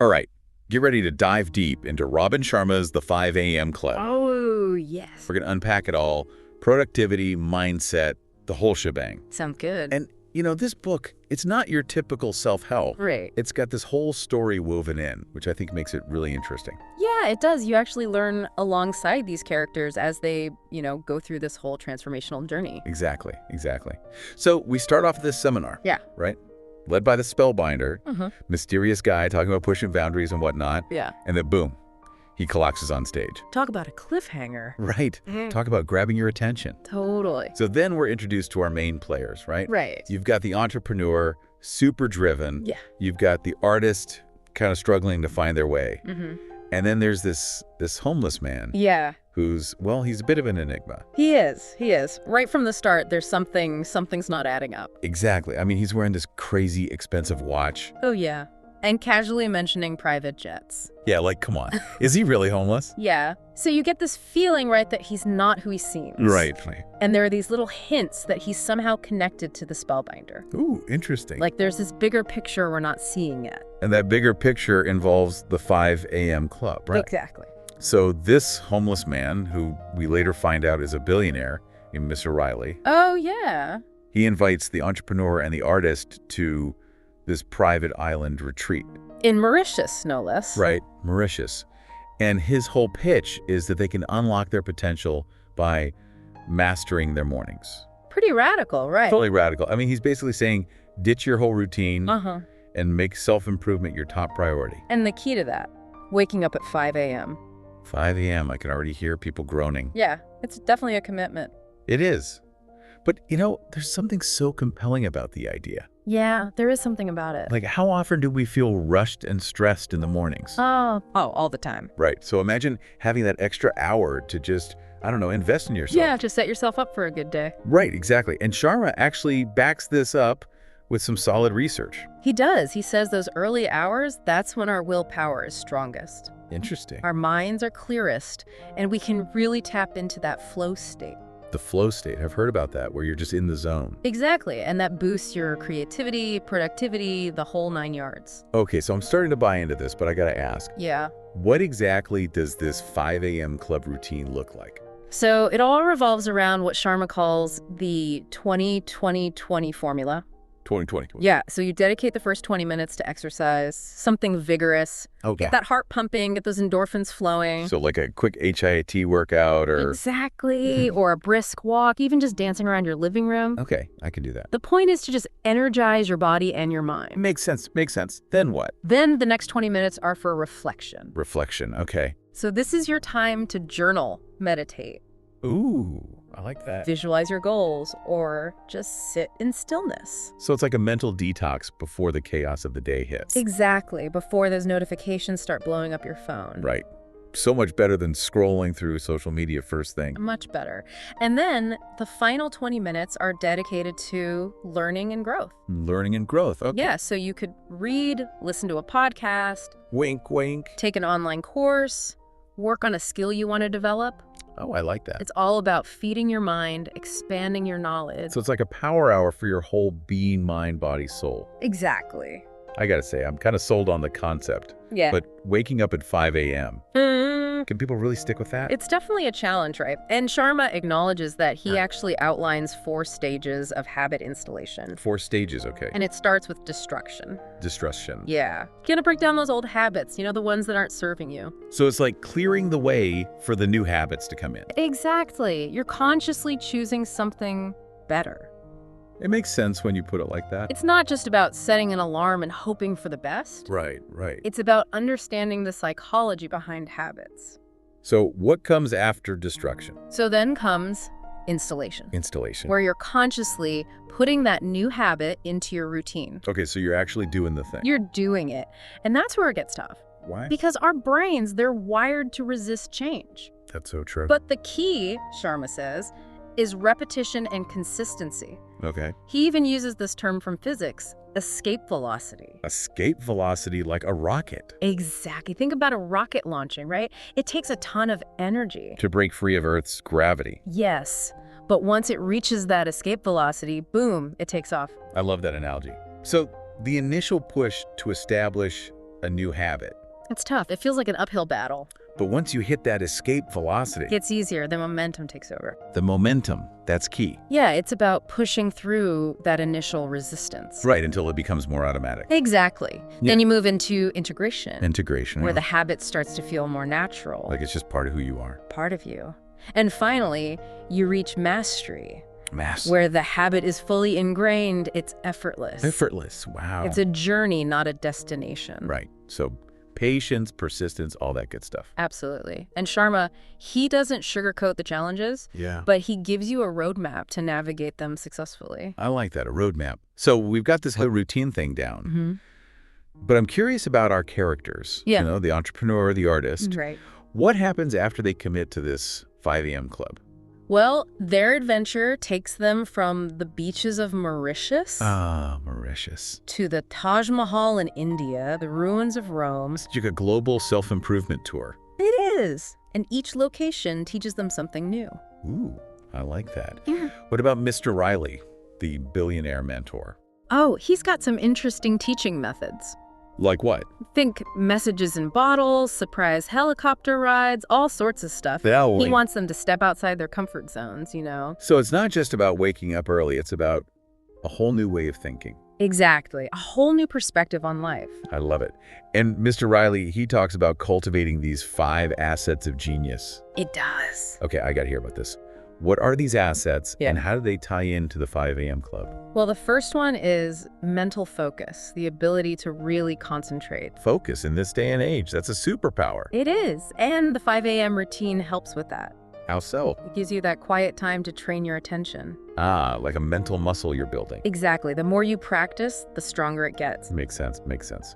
All right, get ready to dive deep into Robin Sharma's The 5 a.m. Club. Oh, yes. We're going to unpack it all. Productivity, mindset, the whole shebang. Sounds good. And, this book, it's not your typical self-help. Right. It's got this whole story woven in, which I think makes it really interesting. Yeah, it does. You actually learn alongside these characters as they, go through this whole transformational journey. Exactly. So we start off this seminar. Yeah. Right? Led by the spellbinder, mysterious guy talking about pushing boundaries and whatnot. Yeah. And then boom, he collapses on stage. Talk about a cliffhanger. Right. Talk about grabbing your attention. Totally. So then we're introduced to our main players, right? Right. You've got the entrepreneur, super driven. Yeah. You've got the artist kind of struggling to find their way. And then there's this homeless man. Yeah. Who's, well, he's a bit of an enigma. He is. Right from the start, there's something's not adding up. Exactly. I mean, he's wearing this crazy expensive watch. Oh, yeah. And casually mentioning private jets. Yeah, like, come on. Is he really homeless? Yeah. So you get this feeling, right, that he's not who he seems. Right. And there are these little hints that he's somehow connected to the spellbinder. Ooh, interesting. Like there's this bigger picture we're not seeing yet. And that bigger picture involves the 5 a.m. Club, right? Exactly. So this homeless man, who we later find out is a billionaire, named Mr. Riley. Oh, yeah. He invites the entrepreneur and the artist to this private island retreat. In Mauritius, no less. Right, Mauritius. And his whole pitch is that they can unlock their potential by mastering their mornings. Pretty radical, right? Totally radical. I mean, he's basically saying, ditch your whole routine and make self-improvement your top priority. And the key to that, waking up at 5 a.m. 5 a.m., I can already hear people groaning. Yeah, it's definitely a commitment. It is. But, there's something so compelling about the idea. Yeah, there is something about it. Like, how often do we feel rushed and stressed in the mornings? Oh, all the time. Right. So imagine having that extra hour to just, invest in yourself. Yeah, to set yourself up for a good day. Right, exactly. And Sharma actually backs this up with some solid research. He does. He says those early hours, that's when our willpower is strongest. Interesting. Our minds are clearest, and we can really tap into that flow state. The flow state. I've heard about that, where you're just in the zone. Exactly, and that boosts your creativity, productivity, the whole 9 yards. Okay, so I'm starting to buy into this, but I gotta ask. Yeah. What exactly does this 5 a.m. club routine look like? So it all revolves around what Sharma calls the 20-20-20 formula. 20-20. Yeah, so you dedicate the first 20 minutes to exercise, something vigorous. Okay. Get that heart pumping, get those endorphins flowing. So like a quick HIIT workout or... Exactly, or a brisk walk, even just dancing around your living room. Okay, I can do that. The point is to just energize your body and your mind. Makes sense. Then what? Then the next 20 minutes are for reflection. Reflection, okay. So this is your time to journal, meditate. Ooh, I like that. Visualize your goals, or just sit in stillness. So it's like a mental detox before the chaos of the day hits. Exactly, before those notifications start blowing up your phone. Right. So much better than scrolling through social media first thing. Much better. And then the final 20 minutes are dedicated to learning and growth. Learning and growth, okay. Yeah, so you could read, listen to a podcast. Wink, wink. Take an online course, work on a skill you want to develop. Oh, I like that. It's all about feeding your mind, expanding your knowledge. So it's like a power hour for your whole being, mind, body, soul. Exactly. I gotta say, I'm kind of sold on the concept. Yeah. But waking up at 5 a.m., can people really stick with that? It's definitely a challenge, right? And Sharma acknowledges that he actually outlines 4 stages of habit installation. 4 stages, okay. And it starts with destruction. Destruction. Yeah. Gonna break down those old habits, the ones that aren't serving you. So it's like clearing the way for the new habits to come in. Exactly. You're consciously choosing something better. It makes sense when you put it like that. It's not just about setting an alarm and hoping for the best. Right. It's about understanding the psychology behind habits. So what comes after destruction? So then comes installation. Installation. Where you're consciously putting that new habit into your routine. Okay, so you're actually doing the thing. You're doing it. And that's where it gets tough. Why? Because our brains, they're wired to resist change. That's so true. But the key, Sharma says, is repetition and consistency. Okay. He even uses this term from physics, escape velocity. Escape velocity like a rocket. Exactly. Think about a rocket launching, right? It takes a ton of energy. To break free of Earth's gravity. Yes. But once it reaches that escape velocity, boom, it takes off. I love that analogy. So the initial push to establish a new habit. It's tough. It feels like an uphill battle. But once you hit that escape velocity, It gets easier. The momentum takes over. the momentum, that's key. Yeah, it's about pushing through that initial resistance. Right, until it becomes more automatic. Exactly. Yeah. Then you move into integration, Integration. where the habit starts to feel more natural, Like it's just part of who you are. part of you. And finally, you reach mastery, Mass. where the habit is fully ingrained. It's effortless. Effortless. Wow. It's a journey, not a destination. Right. So patience, persistence, all that good stuff. Absolutely. And Sharma, he doesn't sugarcoat the challenges, Yeah. but he gives you a roadmap to navigate them successfully. I like that, a roadmap. So we've got this whole routine thing down. Mm-hmm. But I'm curious about our characters. Yeah. You know, the entrepreneur, the artist. Right. What happens after they commit to this 5 a.m. club? Well, their adventure takes them from the beaches of Mauritius Ah, Mauritius. to the Taj Mahal in India, the ruins of Rome. It's like a global self-improvement tour. It is. And each location teaches them something new. Ooh, I like that. Yeah. What about Mr. Riley, the billionaire mentor? Oh, he's got some interesting teaching methods. Like what? Think messages in bottles, surprise helicopter rides, all sorts of stuff. That He wants them to step outside their comfort zones, you know? So it's not just about waking up early, it's about a whole new way of thinking. Exactly. A whole new perspective on life. I love it. And Mr. Riley, he talks about cultivating these 5 assets of genius. It does. Okay, I got to hear about this. What are these assets, Yeah. and how do they tie into the 5 a.m. club? Well, the first one is mental focus, the ability to really concentrate. Focus in this day and age, that's a superpower. It is. And the 5 a.m. routine helps with that. How so? It gives you that quiet time to train your attention. Ah, like a mental muscle you're building. Exactly. The more you practice, the stronger it gets. Makes sense, makes sense.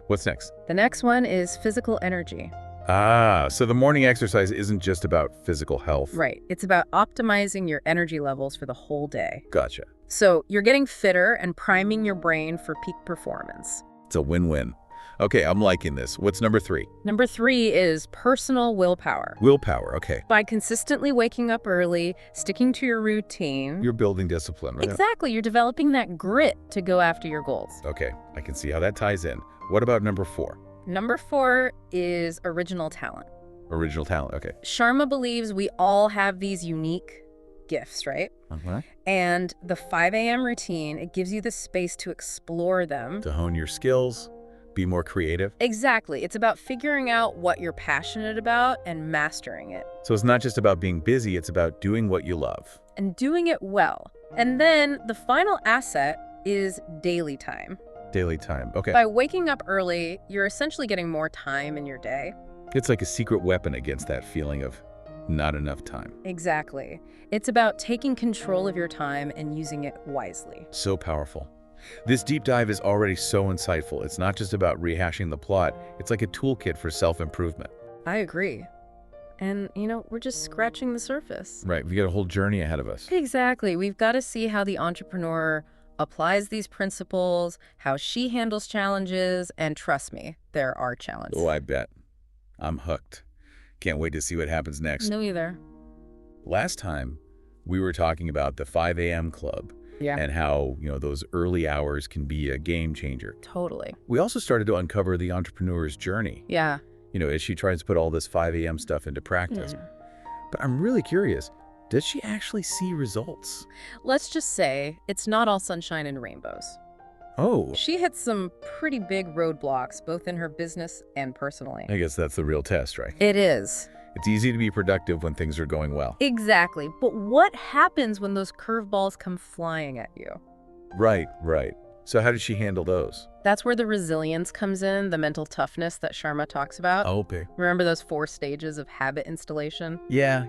What's next? The next one is physical energy. Ah, so the morning exercise isn't just about physical health. Right. It's about optimizing your energy levels for the whole day. Gotcha. So you're getting fitter and priming your brain for peak performance. It's a win-win. Okay, I'm liking this. What's number 3? Number 3 is personal willpower. Willpower, okay. By consistently waking up early, sticking to your routine. You're building discipline, right? Exactly. You're developing that grit to go after your goals. Okay, I can see how that ties in. What about number 4? Number 4 is original talent. Original talent, okay. Sharma believes we all have these unique gifts, right? And the 5 a.m. routine, it gives you the space to explore them. To hone your skills, be more creative. Exactly. It's about figuring out what you're passionate about and mastering it. So it's not just about being busy, it's about doing what you love. And doing it well. And then the final asset is daily time. Daily time, okay. By waking up early, you're essentially getting more time in your day. It's like a secret weapon against that feeling of not enough time. Exactly. It's about taking control of your time and using it wisely. So powerful. This deep dive is already so insightful. It's not just about rehashing the plot. It's like a toolkit for self-improvement. I agree. And, you know, we're just scratching the surface. Right, we got a whole journey ahead of us. Exactly. We've got to see how the entrepreneur applies these principles, how she handles challenges, and trust me, there are challenges. Oh, I bet. I'm hooked. Can't wait to see what happens next. No either. Last time, we were talking about the 5 a.m. club. Yeah. And how, those early hours can be a game changer. Totally. We also started to uncover the entrepreneur's journey, Yeah. as she tries to put all this 5 a.m. stuff into practice. Yeah. But I'm really curious, does she actually see results? Let's just say it's not all sunshine and rainbows. Oh, She hits some pretty big roadblocks, both in her business and personally. I guess that's the real test, right? It is. It's easy to be productive when things are going well. Exactly. But what happens when those curveballs come flying at you? Right, right. So how did she handle those? That's where the resilience comes in, the mental toughness that Sharma talks about. Okay. Remember those 4 stages of habit installation? Yeah.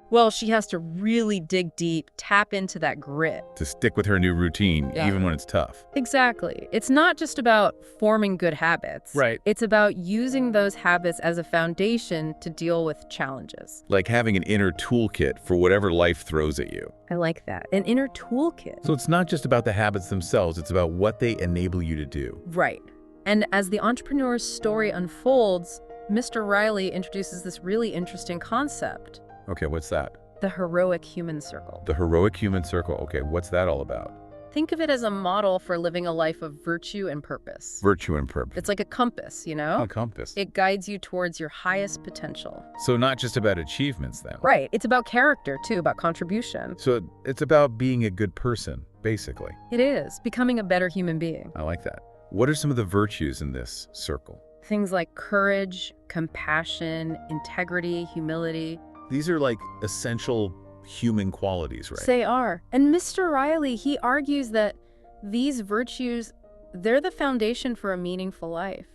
Well, she has to really dig deep, tap into that grit. To stick with her new routine, Yeah. even when it's tough. Exactly. It's not just about forming good habits. Right. It's about using those habits as a foundation to deal with challenges. Like having an inner toolkit for whatever life throws at you. I like that. An inner toolkit. So it's not just about the habits themselves, it's about what they enable you to do. Right. And as the entrepreneur's story unfolds, Mr. Riley introduces this really interesting concept, Okay, what's that? the heroic human circle. The heroic human circle. Okay, what's that all about? Think of it as a model for living a life of virtue and purpose. Virtue and purpose. It's like a compass, you know? A compass. It guides you towards your highest potential. So not just about achievements, then. Right. It's about character, too, about contribution. So it's about being a good person, basically. It is. Becoming a better human being. I like that. What are some of the virtues in this circle? Things like courage, compassion, integrity, humility. These are like essential human qualities, right? They are. And Mr. Riley, he argues that these virtues, they're the foundation for a meaningful life.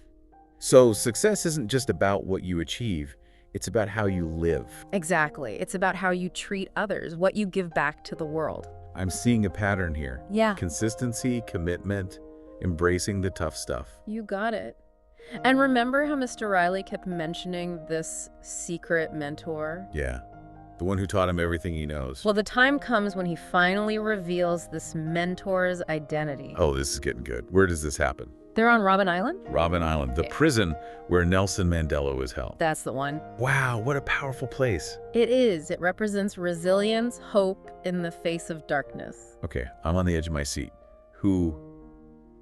So success isn't just about what you achieve, it's about how you live. Exactly. It's about how you treat others, what you give back to the world. I'm seeing a pattern here. Yeah. Consistency, commitment, embracing the tough stuff. You got it. And remember how Mr. Riley kept mentioning this secret mentor? Yeah. The one who taught him everything he knows. Well, the time comes when he finally reveals this mentor's identity. Oh, this is getting good. Where does this happen? They're on Robin Island? Robin Island, the prison where Nelson Mandela was held. That's the one. Wow, what a powerful place. It is. It represents resilience, hope in the face of darkness. Okay, I'm on the edge of my seat. Who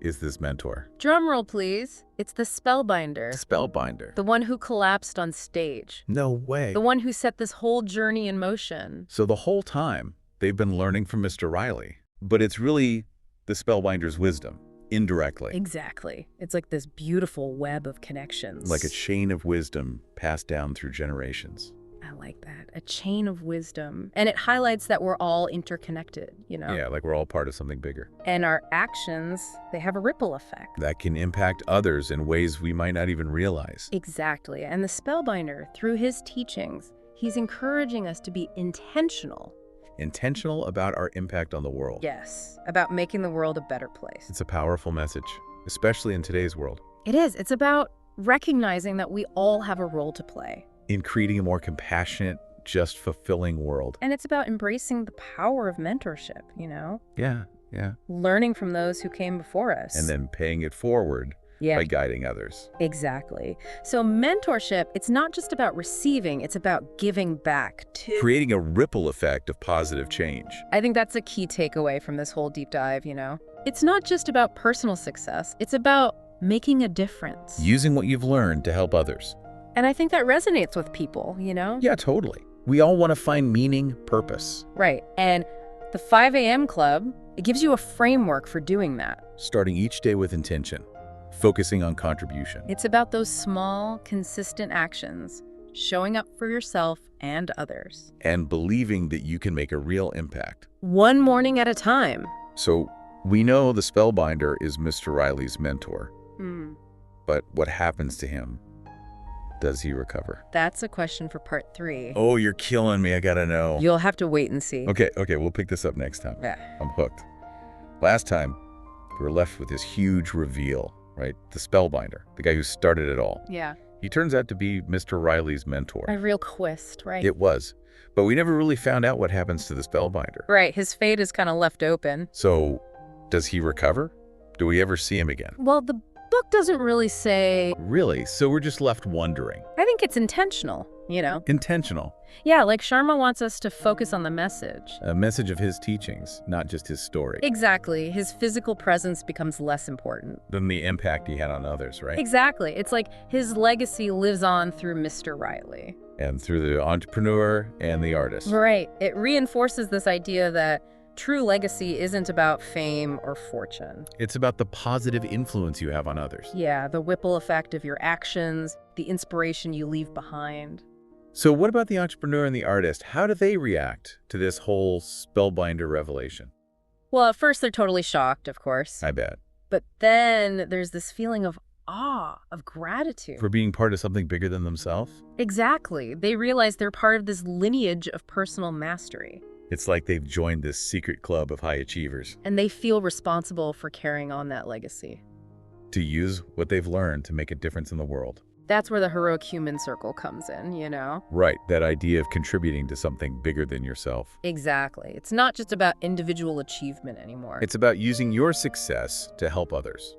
is this mentor? Drum roll, please. It's the Spellbinder. Spellbinder. The one who collapsed on stage. No way. The one who set this whole journey in motion. So the whole time, they've been learning from Mr. Riley. But it's really the Spellbinder's wisdom, indirectly. Exactly. It's like this beautiful web of connections. Like a chain of wisdom passed down through generations. I like that. A chain of wisdom. And it highlights that we're all interconnected, you know? Yeah, like we're all part of something bigger. And our actions, they have a ripple effect. That can impact others in ways we might not even realize. Exactly. And the Spellbinder, through his teachings, he's encouraging us to be intentional. Intentional about our impact on the world. Yes, about making the world a better place. It's a powerful message, especially in today's world. It is. It's about recognizing that we all have a role to play. In creating a more compassionate, just fulfilling world. And it's about embracing the power of mentorship, you know? Yeah. Learning from those who came before us. And then paying it forward by guiding others. Exactly. So mentorship, it's not just about receiving, it's about giving back too. Creating a ripple effect of positive change. I think that's a key takeaway from this whole deep dive, you know? It's not just about personal success, it's about making a difference. Using what you've learned to help others. And I think that resonates with people, you know? Yeah, totally. We all want to find meaning, purpose. Right. And the 5 a.m. Club, it gives you a framework for doing that. Starting each day with intention, focusing on contribution. It's about those small, consistent actions, showing up for yourself and others. And believing that you can make a real impact. One morning at a time. So we know the Spellbinder is Mr. Riley's mentor. But what happens to him? Does he recover? That's a question for part 3. Oh, you're killing me. I gotta know. You'll have to wait and see. Okay, we'll pick this up next time. Yeah. I'm hooked. Last time, we were left with this huge reveal, right? The Spellbinder, the guy who started it all. Yeah. He turns out to be Mr. Riley's mentor. A real quest, right? It was. But we never really found out what happens to the Spellbinder. Right. His fate is kind of left open. So, does he recover? Do we ever see him again? Well, the book doesn't really say. Really? So we're just left wondering. I think it's intentional, you know? Intentional. Yeah, like Sharma wants us to focus on the message. A message of his teachings, not just his story. Exactly. His physical presence becomes less important. Than the impact he had on others, right? Exactly. It's like his legacy lives on through Mr. Riley. And through the entrepreneur and the artist. Right. It reinforces this idea that true legacy isn't about fame or fortune. It's about the positive influence you have on others. Yeah, the ripple effect of your actions, the inspiration you leave behind. So what about the entrepreneur and the artist? How do they react to this whole Spellbinder revelation? Well, at first they're totally shocked, of course. I bet. But then there's this feeling of awe, of gratitude. For being part of something bigger than themselves? Exactly. They realize they're part of this lineage of personal mastery. It's like they've joined this secret club of high achievers. And they feel responsible for carrying on that legacy. To use what they've learned to make a difference in the world. That's where the heroic human circle comes in, you know? Right, that idea of contributing to something bigger than yourself. Exactly. It's not just about individual achievement anymore. It's about using your success to help others.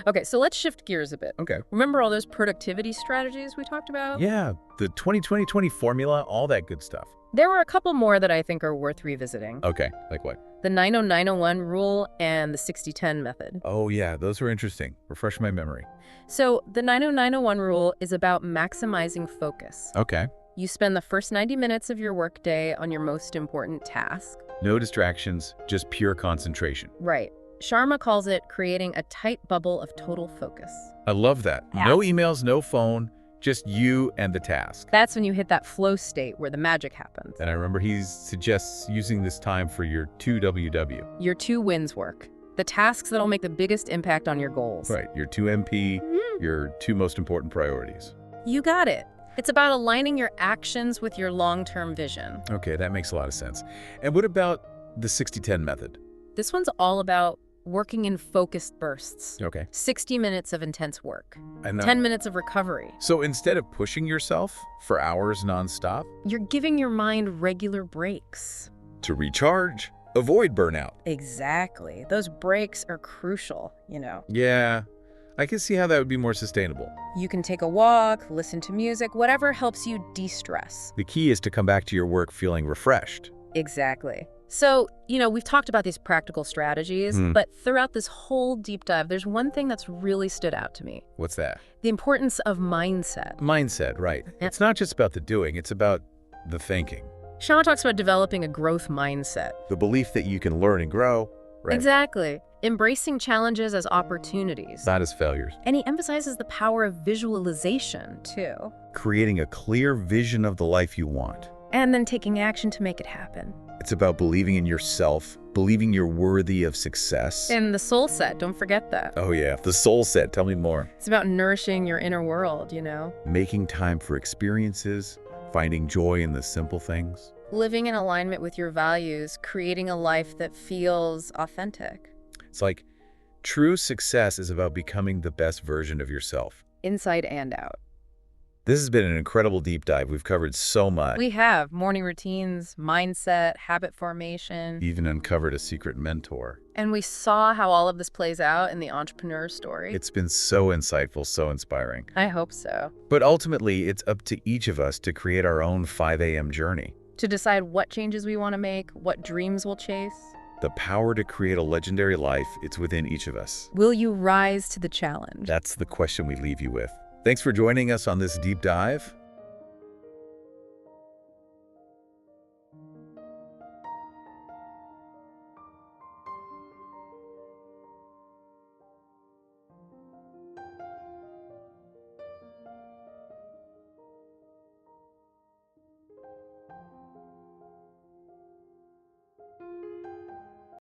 Okay, so let's shift gears a bit. Okay. Remember all those productivity strategies we talked about? Yeah, the 20-20-20 formula, all that good stuff. There were a couple more that I think are worth revisiting. Okay, like what? The 90901 rule and the 60-10 method. Oh, yeah, those were interesting. Refresh my memory. So the 90901 rule is about maximizing focus. Okay. You spend the first 90 minutes of your workday on your most important task. No distractions, just pure concentration. Right. Sharma calls it creating a tight bubble of total focus. I love that. Yeah. No emails, no phone, just you and the task. That's when you hit that flow state where the magic happens. And I remember he suggests using this time for your 2WW. Your 2 wins work. The tasks that'll make the biggest impact on your goals. Right, your 2MP, your 2 most important priorities. You got it. It's about aligning your actions with your long-term vision. Okay, that makes a lot of sense. And what about the 60-10 method? This one's all about working in focused bursts. Okay. 60 minutes of intense work. And 10 minutes of recovery. So instead of pushing yourself for hours nonstop, You're giving your mind regular breaks. to recharge, avoid burnout. Exactly. Those breaks are crucial, you know. Yeah, I can see how that would be more sustainable. You can take a walk, listen to music, whatever helps you de-stress. The key is to come back to your work feeling refreshed. Exactly. So, we've talked about these practical strategies, but throughout this whole deep dive, there's one thing that's really stood out to me. What's that? The importance of mindset. Mindset, right. Yeah. It's not just about the doing, it's about the thinking. Sharma talks about developing a growth mindset. The belief that you can learn and grow, right? Exactly. Embracing challenges as opportunities. Not as failures. And he emphasizes the power of visualization, too. Creating a clear vision of the life you want. And then taking action to make it happen. It's about believing in yourself, believing you're worthy of success. And the soul set, don't forget that. Oh yeah, the soul set, tell me more. It's about nourishing your inner world, Making time for experiences, finding joy in the simple things. Living in alignment with your values, creating a life that feels authentic. It's like true success is about becoming the best version of yourself. Inside and out. This has been an incredible deep dive. We've covered so much. We have morning routines, mindset, habit formation. Even uncovered a secret mentor. And we saw how all of this plays out in the entrepreneur story. It's been so insightful, so inspiring. I hope so. But ultimately, it's up to each of us to create our own 5 a.m. journey. To decide what changes we want to make, what dreams we'll chase. The power to create a legendary life, it's within each of us. Will you rise to the challenge? That's the question we leave you with. Thanks for joining us on this deep dive.